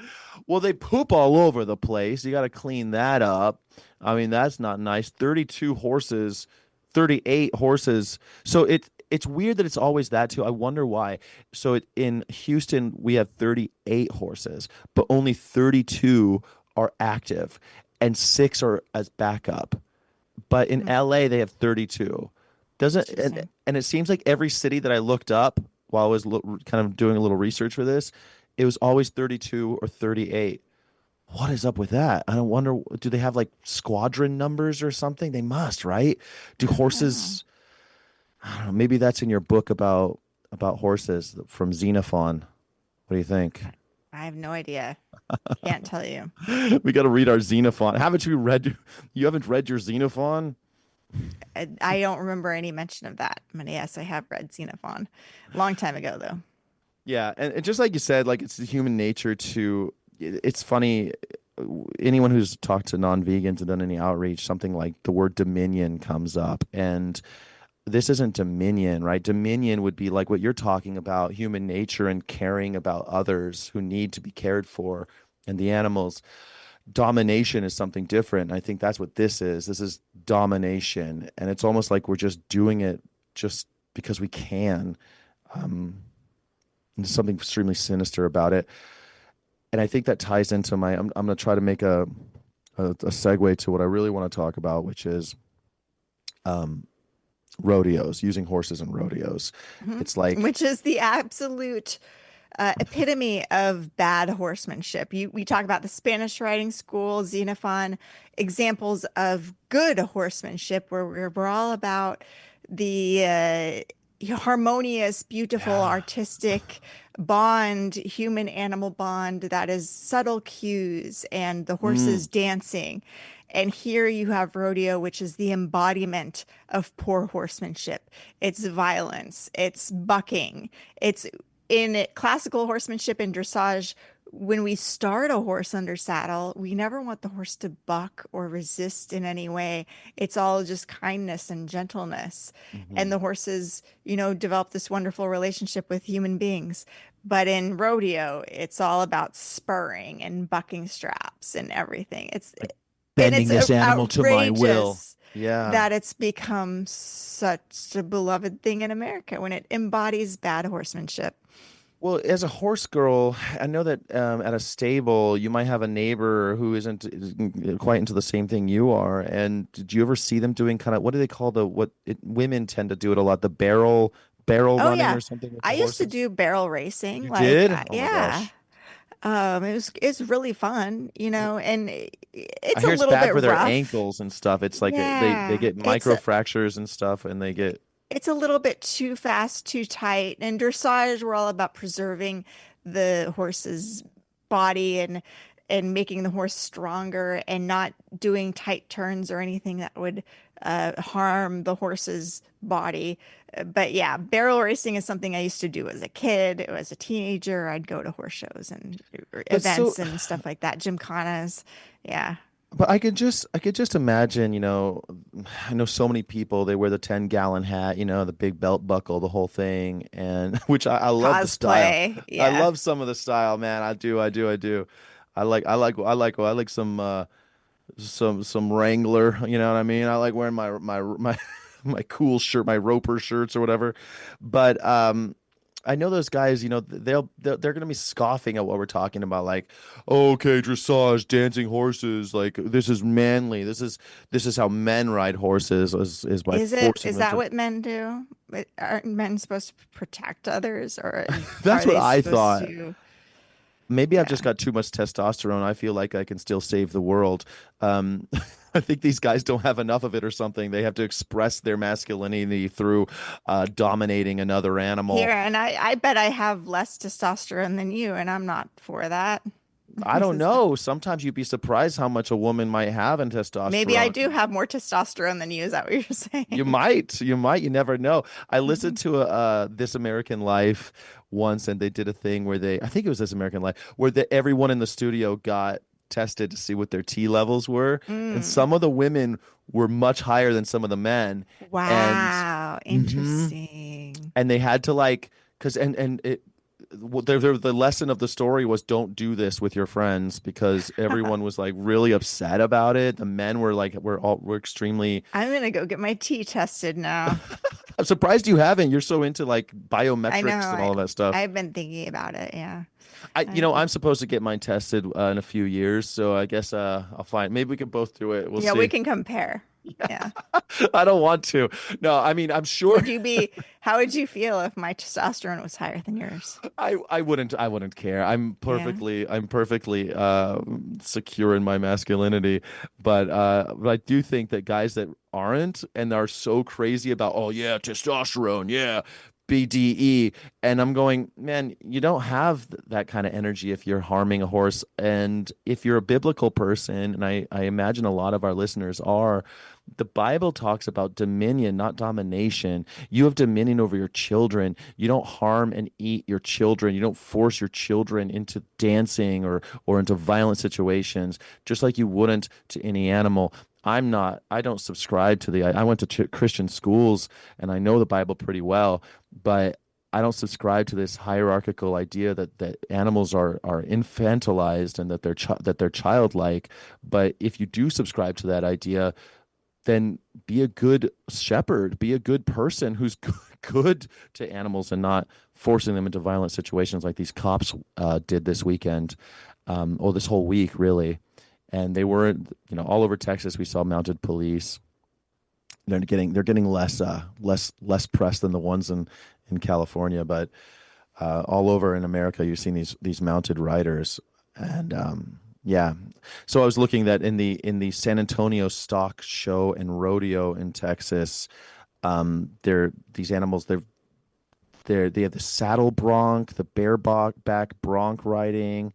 Well, they poop all over the place. You got to clean that up. I mean, that's not nice. 32 horses, 38 horses. So it's weird that it's always that too. I wonder why. So in Houston, we have 38 horses, but only 32 are active and 6 are as backup. But in LA, they have 32. Doesn't Interesting. and it seems like every city that I looked up while I was kind of doing a little research for this, it was always 32 or 38. What is up with that? I don't wonder. Do they have like squadron numbers or something? They must, right? Do horses? I don't know. Maybe that's in your book about horses from Xenophon. What do you think? I have no idea. Can't tell you. We got to read our Xenophon. Haven't you read? You haven't read your Xenophon? I don't remember any mention of that. But yes, I have read Xenophon. Long time ago, though. Yeah, and just like you said, like it's the human nature to. It's funny. anyone who's talked to non-vegans and done any outreach, something like the word dominion comes up. And this isn't dominion, right? Dominion would be like what you're talking about, human nature and caring about others who need to be cared for and the animals. Domination is something different. I think that's what this is. This is domination. And it's almost like we're just doing it just because we can. There's something extremely sinister about it. And I think that ties into I'm going to try to make a segue to what I really want to talk about, which is rodeos, using horses in rodeos. It's like, which is the absolute epitome of bad horsemanship. We talk about the Spanish riding school, Xenophon, examples of good horsemanship where we're all about the harmonious, beautiful, artistic bond, human animal bond that is subtle cues and the horses dancing. And here you have rodeo, which is the embodiment of poor horsemanship. It's violence, it's bucking, it's in classical horsemanship and dressage. When we start a horse under saddle, we never want the horse to buck or resist in any way. It's all just kindness and gentleness. And the horses, develop this wonderful relationship with human beings. But in rodeo, it's all about spurring and bucking straps and everything. It's bending this animal to my will. outrageous that it's become such a beloved thing in America when it embodies bad horsemanship. Well, as a horse girl, I know that at a stable, you might have a neighbor who isn't quite into the same thing you are. And did you ever see them doing kind of, what do they call women tend to do it a lot, the barrel running or something? I used to do barrel racing. You did? Oh my yeah. gosh. It's really fun, and it's I hear a it's little bad bit for their rough. ankles and stuff. It's like they Yeah, get micro fractures and stuff, and they get. it's a little bit too fast, too tight. And dressage, we're all about preserving the horse's body and making the horse stronger and not doing tight turns or anything that would harm the horse's body. But yeah, barrel racing is something I used to do as a kid. As a teenager, I'd go to horse shows and events and stuff like that, gymkhanas. Yeah. But I could just imagine, I know so many people, they wear the 10-gallon hat, the big belt buckle, the whole thing, and which I love the style. Yeah. I love some of the style, man. I do. I like some Wrangler, you know what I mean? I like wearing my my cool shirt, my roper shirts or whatever. But I know those guys, they're going to be scoffing at what we're talking about, like, oh, okay, dressage, dancing horses, like this is manly. This is how men ride horses. Is by Is forcing them that to. what men do? Aren't men supposed to protect others, or That's are what they I supposed thought. to- Maybe I've Yeah. just got too much testosterone. I feel like I can still save the world. I think these guys don't have enough of it or something. They have to express their masculinity through dominating another animal. Here, and I bet I have less testosterone than you, and I'm not for that. I don't know. Sometimes you'd be surprised how much a woman might have in testosterone. Maybe I do have more testosterone than you. Is that what you're saying? You might. You never know. I listened to This American Life once, and they did a thing where I think it was This American Life, where everyone in the studio got tested to see what their T levels were, and some of the women were much higher than some of the men. Wow, interesting. And they had to the lesson of the story was don't do this with your friends, because everyone was like really upset about it. The men were like, we're extremely. I'm gonna go get my T tested now. I'm surprised you haven't. You're so into like biometrics I know. and all of that stuff. I've been thinking about it. Yeah. I'm supposed to get mine tested in a few years, so I guess I'll find. Maybe we can both do it. We'll see. We can compare. Yeah. I don't want to. No, I mean, I'm sure. How would you feel if my testosterone was higher than yours? I wouldn't care. I'm perfectly secure in my masculinity, but I do think that guys that aren't and are so crazy about, oh yeah, testosterone, yeah, BDE, and I'm going, man, you don't have that kind of energy if you're harming a horse. And if you're a biblical person, and I imagine a lot of our listeners are, The Bible talks about dominion, not domination. You have dominion over your children. You don't harm and eat your children. You don't force your children into dancing or into violent situations, just like you wouldn't to any animal. I don't subscribe to I went to Christian schools and I know the Bible pretty well, but I don't subscribe to this hierarchical idea that animals are infantilized and that they're childlike. But if you do subscribe to that idea, then be a good shepherd, be a good person who's good to animals and not forcing them into violent situations like these cops did this weekend, or this whole week, really. And they were, all over Texas. We saw mounted police. They're getting less press than the ones in California, but all over in America, you've seen these mounted riders, and yeah. So I was looking that in the San Antonio Stock Show and Rodeo in Texas, these animals they have the saddle bronc, the bareback bronc riding.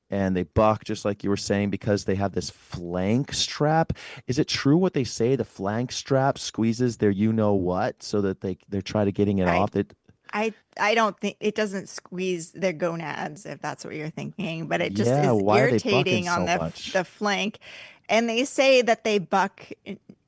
And they buck, just like you were saying, because they have this flank strap. Is it true what they say? The flank strap squeezes their what so that they're trying to getting it off. I don't think it doesn't squeeze their gonads, if that's what you're thinking, but it just Yeah, is why are they irritating bucking on so the much? the flank. And they say that they buck.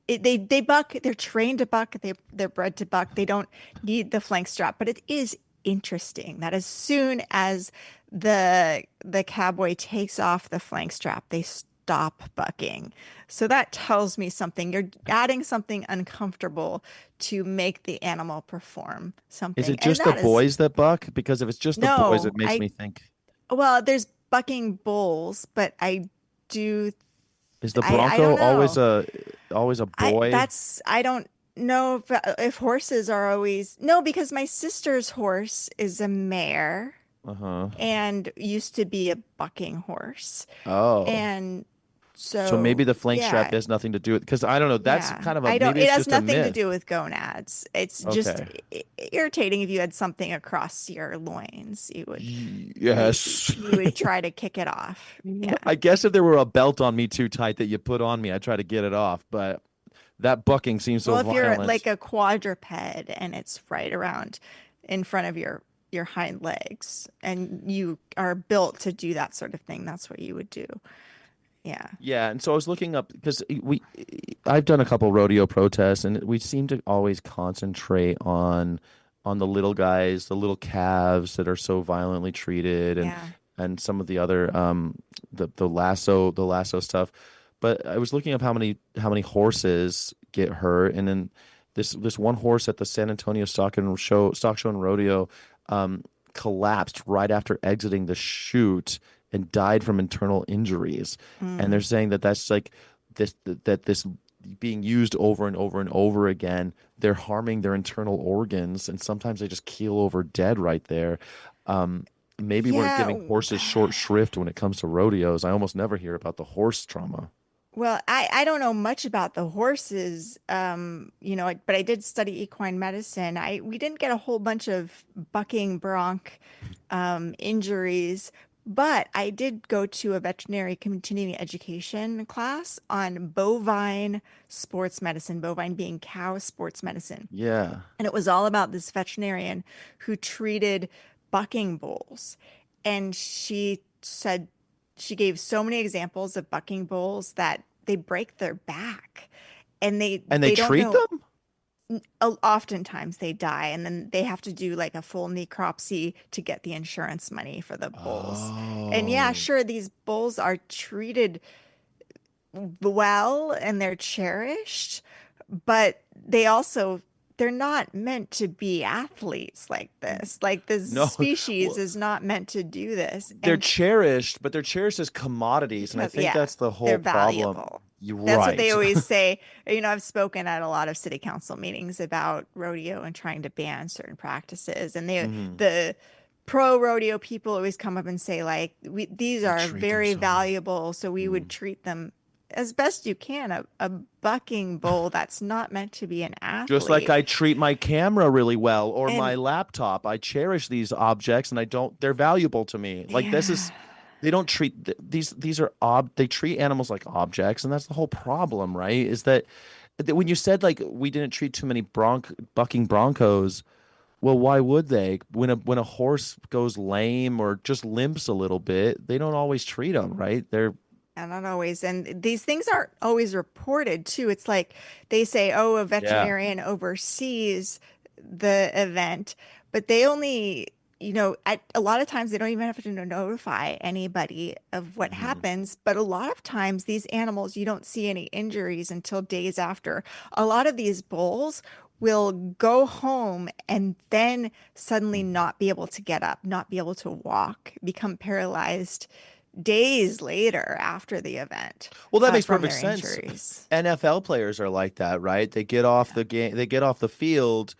They buck. They're trained to buck. They're bred to buck. They don't need the flank strap. But it is interesting that as soon as the cowboy takes off the flank strap, they stop bucking. So that tells me something. You're adding something uncomfortable to make the animal perform something. Is it just the boys that buck? Because if it's just the boys, it makes me think. Well, there's bucking bulls, but I do. Is the I Bronco don't always know. a boy? I don't know if horses are always. No, because my sister's horse is a mare Uh-huh. and used to be a bucking horse. Oh. And So maybe so, the flank strap yeah, has nothing to do with, because I don't know. That's yeah. kind of I don't, maybe it it's has just a nothing to myth. do with gonads. It's just Okay. irritating if you had something across your loins. Yes. You would try to kick it off. Yeah. I guess if there were a belt on me too tight that you put on me, I'd try to get it off. But that bucking seems so Well, if you're violent. like a quadruped and it's right around in front of your hind legs and you are built to do that sort of thing, that's what you would do. Yeah. Yeah, and so I was looking up because I've done a couple rodeo protests, and we seem to always concentrate on the little guys, the little calves that are so violently treated, Yeah. and some of the other the lasso stuff. But I was looking up how many horses get hurt, and then this one horse at the San Antonio Stock Show and Rodeo collapsed right after exiting the chute and died from internal injuries. And they're saying that that's like this being used over and over and over again, they're harming their internal organs, and sometimes they just keel over dead right there. Maybe we're Yeah. giving horses short shrift when it comes to rodeos. I almost never hear about the horse trauma. Well, I don't know much about the horses, but I did study equine medicine. We didn't get a whole bunch of bucking bronc injuries, but I did go to a veterinary continuing education class on bovine sports medicine, bovine being cow sports medicine. Yeah. And it was all about this veterinarian who treated bucking bulls. And she said she gave so many examples of bucking bulls that they break their back. And they don't treat know. them? Oftentimes they die, and then they have to do like a full necropsy to get the insurance money for the bulls. And yeah, Oh. sure, these bulls are treated well and they're cherished, but they're not meant to be athletes like this. Like this No. species Well, is not meant to do this. they're And cherished, but they're cherished as commodities, and I think yeah, that's the they're whole problem. valuable. You're That's what they right. always say. I've spoken at a lot of city council meetings about rodeo and trying to ban certain practices. And Mhm. the pro rodeo people always come up and say, like, these They are treat them very so. valuable, so we would Mm. treat them as best you can. A bucking bull that's not meant to be an Just like athlete. I treat my camera really well or my And laptop. I cherish these objects, and they're valuable to me. Like this is yeah. they don't treat these are they treat animals like objects, and that's the whole problem, right? Is that when you said like we didn't treat too many bucking broncos, well, why would they? When a horse goes lame or just limps a little bit, they don't always treat them, right? They're And not always. And these things aren't always reported too. It's like they say, oh, a yeah. veterinarian oversees the event, but they only, a lot of times they don't even have to notify anybody of what Mhm. happens. But a lot of times these animals, you don't see any injuries until days after. A lot of these bulls will go home and then suddenly Mhm. not be able to get up, not be able to walk, become paralyzed days later after the event Well, that makes from perfect their sense. injuries. NFL players are like that, right? They get off the game, they get off the field,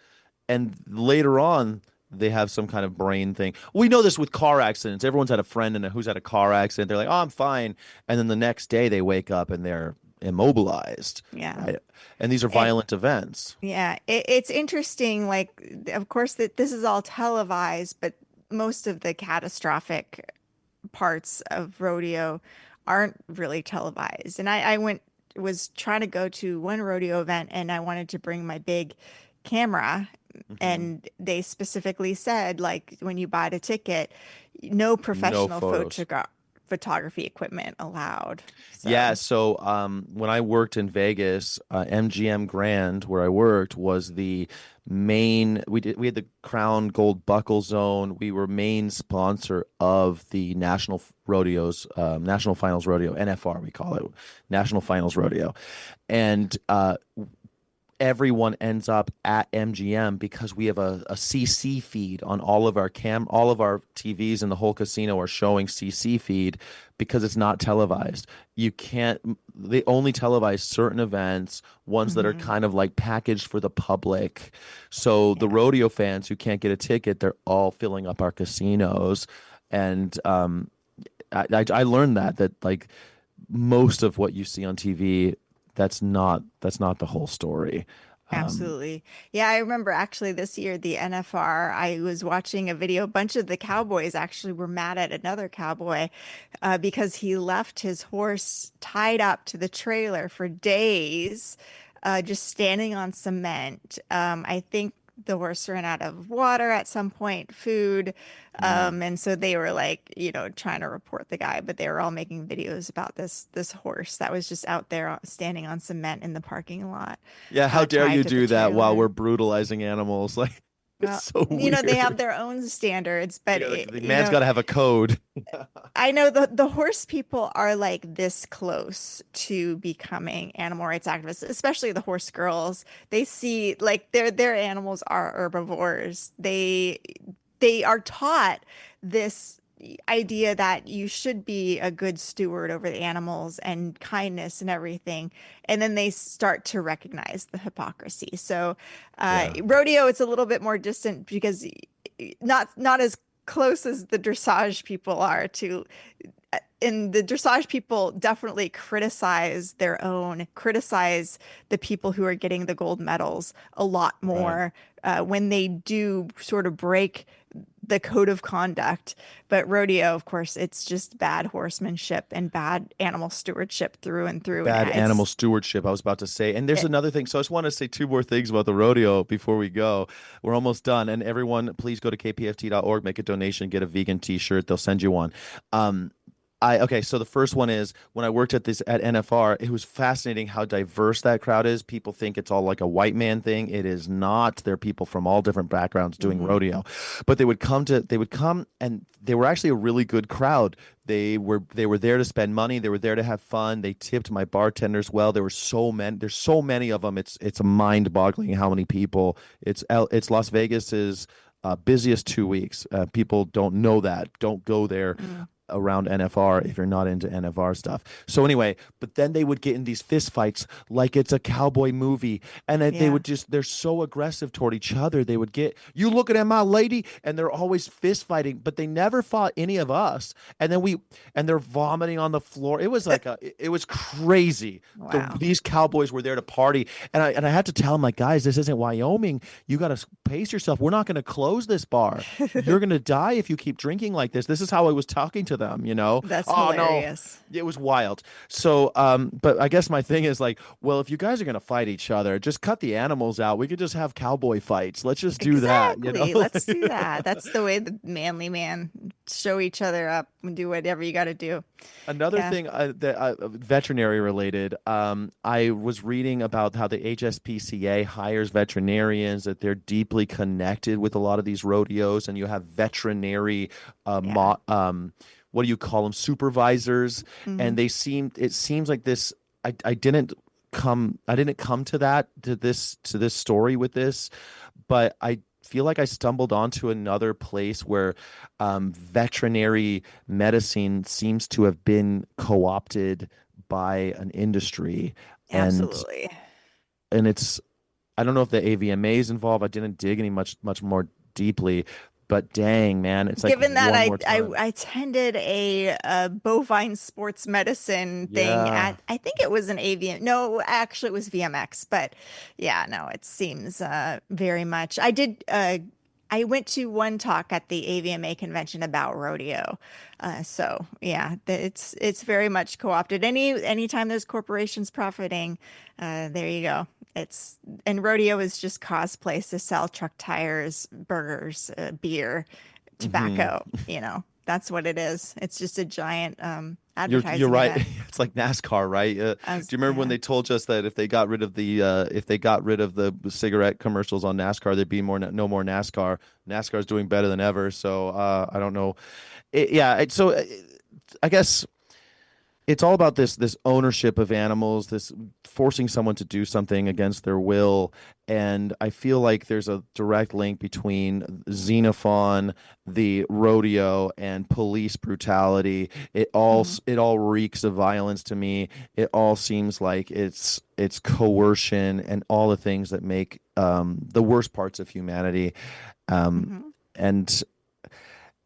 and later on they have some kind of brain thing. We know this with car accidents. Everyone's had a friend who's had a car accident. They're like, "Oh, I'm fine," and then the next day they wake up and they're immobilized, Yeah. right? And these are And violent events. yeah, it's interesting. Like, of course, that this is all televised, but most of the catastrophic parts of rodeo aren't really televised. And was trying to go to one rodeo event and I wanted to bring my big camera. Hmm. And they specifically said, like, when you buy the ticket, no No professional photos. photography equipment allowed. Yeah, So, so when I worked in Vegas, MGM Grand, where I worked, was the main. We had the Crown Gold Buckle Zone. We were main sponsor of the Rodeos, National Finals Rodeo, NFR we call it, National Finals Rodeo, and everyone ends up at MGM because we have a CC feed on all of our TVs in the whole casino are showing CC feed because it's not televised. You can't They only televise certain events, ones that are mhm, kind of like packaged for the public. So the yeah. rodeo fans who can't get a ticket, they're all filling up our casinos. And I learned that like most of what you see on TV, that's not the whole story. Um, Absolutely. Yeah, I remember actually this year, the NFR, I was watching a video. A bunch of the cowboys actually were mad at another cowboy because he left his horse tied up to the trailer for days, just standing on cement. I think the horse ran out of water at some point, food. mm. And so they were like, trying to report the guy, but they were all making videos about this horse that was just out there standing on cement in the parking lot, Yeah, how dare tied you to the do that while we're trailer. brutalizing animals? Like, it's Well, so they have weird. their own standards, but Yeah, like the man's got to have a code. I know the horse people are like this close to becoming animal rights activists, especially the horse girls. They see like their animals are herbivores. They are taught this idea that you should be a good steward over the animals and kindness and everything. And then they start to recognize the hypocrisy. So Yeah. rodeo, it's a little bit more distant because not as close as the dressage people are to and the dressage people definitely criticize the people who are getting the gold medals a lot Right. more when they do sort of break the code of conduct. But rodeo, of course, it's just bad horsemanship and bad animal stewardship through and through. And Bad animal it's stewardship, I was about to say. And there's it, another thing. So I just want to say two more things about the rodeo before we go. We're almost done. And everyone, please go to kpft.org, make a donation, get a vegan t-shirt. They'll send you one. Okay, so the first one is when I worked at NFR, it was fascinating how diverse that crowd is. People think it's all like a white man thing. It is not. There are people from all different backgrounds doing mhm. rodeo. But they would come and they were actually a really good crowd. They were there to spend money. They were there to have fun. They tipped my bartenders well. There's so many of them. It's mind-boggling how many people. It's Las Vegas's busiest 2 weeks. People don't know that. Don't go there Mm. around NFR if you're not into NFR stuff. So anyway, but then they would get in these fist fights like it's a cowboy movie, and Yeah. they're so aggressive toward each other. They would get, you looking at my lady, and they're always fist fighting, but they never fought any of us. And they're vomiting on the floor. It was it was crazy. Wow. These cowboys were there to party, and I had to tell them, like, guys, this isn't Wyoming. You got to pace yourself. We're not going to close this bar. You're going to die if you keep drinking like this. This is how I was talking to them. them, you know? That's Oh, hilarious. no. It was wild. So, but I guess my thing is like, well, if you guys are going to fight each other, just cut the animals out. We could just have cowboy fights. Let's just do that, you know? Exactly. Let's do that. That's the way the manly man show each other up and do whatever you got to do. Another Yeah. thing that veterinary related, I was reading about how the HSPCA hires veterinarians, that they're deeply connected with a lot of these rodeos, and you have veterinary, what do you call them, supervisors, and it seems like this. I didn't come to this story with this, but I feel like I stumbled onto another place where veterinary medicine seems to have been co-opted by an industry. Absolutely. And it's, I don't know if the AVMA is involved. I didn't dig any much more deeply, but dang, man, it's like Given that one more time. I attended a bovine sports medicine thing Yeah. at, I think it was an AVM. No, actually it was VMX, but yeah, no, it seems very much. I went to one talk at the AVMA convention about rodeo. So yeah, it's very much co-opted. Anytime there's corporations profiting, there you go. And rodeo is just cosplays to sell truck tires, burgers, beer, tobacco. You know, that's what it is. It's just a giant advertising You're right. event. It's like NASCAR, right? Do you remember when yeah. they told us that if they got rid of the cigarette commercials on NASCAR, there'd be no more NASCAR. NASCAR is doing better than ever. So I don't know. I guess it's all about this ownership of animals, this forcing someone to do something against their will. And I feel like there's a direct link between Xenophon, the rodeo, and police brutality. It all reeks of violence to me. It all seems like it's coercion and all the things that make the worst parts of humanity.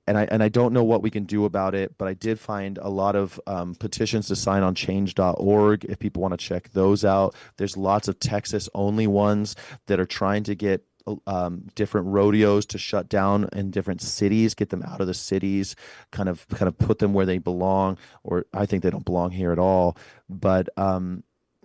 And I don't know what we can do about it, but I did find a lot of petitions to sign on change.org if people want to check those out. There's lots of Texas-only ones that are trying to get different rodeos to shut down in different cities, get them out of the cities, kind of put them where they belong, or I think they don't belong here at all. But I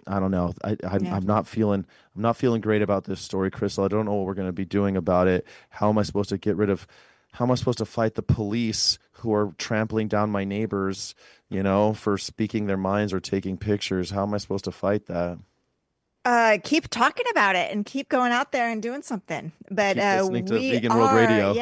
don't know. I'm not feeling great about this story, Crystal. I don't know what we're going to be doing about it. How am I supposed to fight the police who are trampling down my neighbors, for speaking their minds or taking pictures? How am I supposed to fight that? Keep talking about it and keep going out there and doing something. But Keep listening to Vegan World Radio.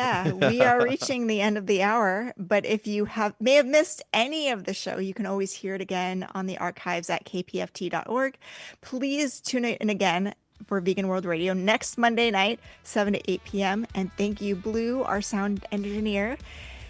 we are reaching the end of the hour. But if you may have missed any of the show, you can always hear it again on the archives at kpft.org. Please tune in again for Vegan World Radio next Monday night, 7 to 8 p.m. And thank you, Blue, our sound engineer.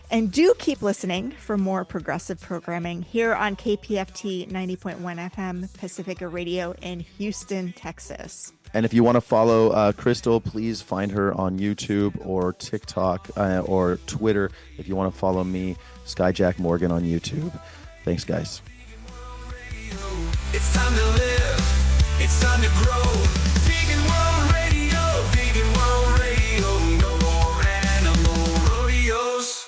And do keep listening for more progressive programming here on KPFT 90.1 FM Pacifica Radio in Houston, Texas. And if you want to follow Crystal, please find her on YouTube or TikTok or Twitter. If you want to follow me, Skyjack Morgan on YouTube. Thanks, guys. It's time to live. It's time to grow. Vegan World Radio. Vegan World Radio. No more animal rodeos.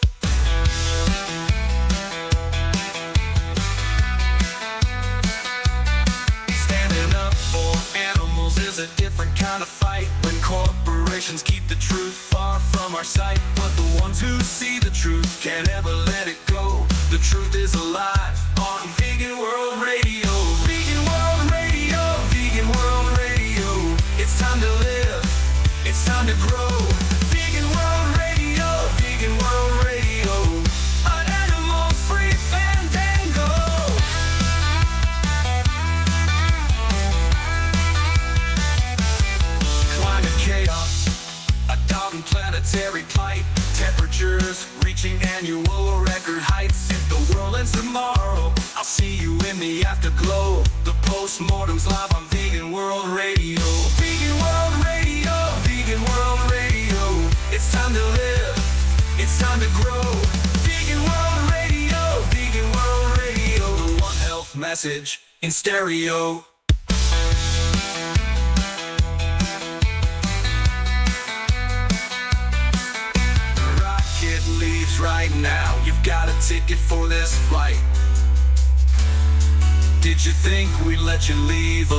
Standing up for animals is a different kind of fight. When corporations keep the truth far from our sight, but the ones who see the truth can't ever let it go. The truth is alive on Vegan World Radio. Vegan World Radio. Vegan World Radio. It's time to live. It's time to grow. Vegan World Radio. Vegan World Radio. An animal-free fandango. Climate chaos, a dogging planetary plight. Temperatures reaching annual record heights. If the world ends tomorrow, I'll see you in the afterglow. The postmortem's live on Vegan World Radio. Vegan World Radio. Vegan World Radio. It's time to live. It's time to grow. Vegan World Radio. Vegan World Radio. The One Health message in stereo. Rocket leaves right now. You've you've got a ticket for this flight. Did you think we'd let you leave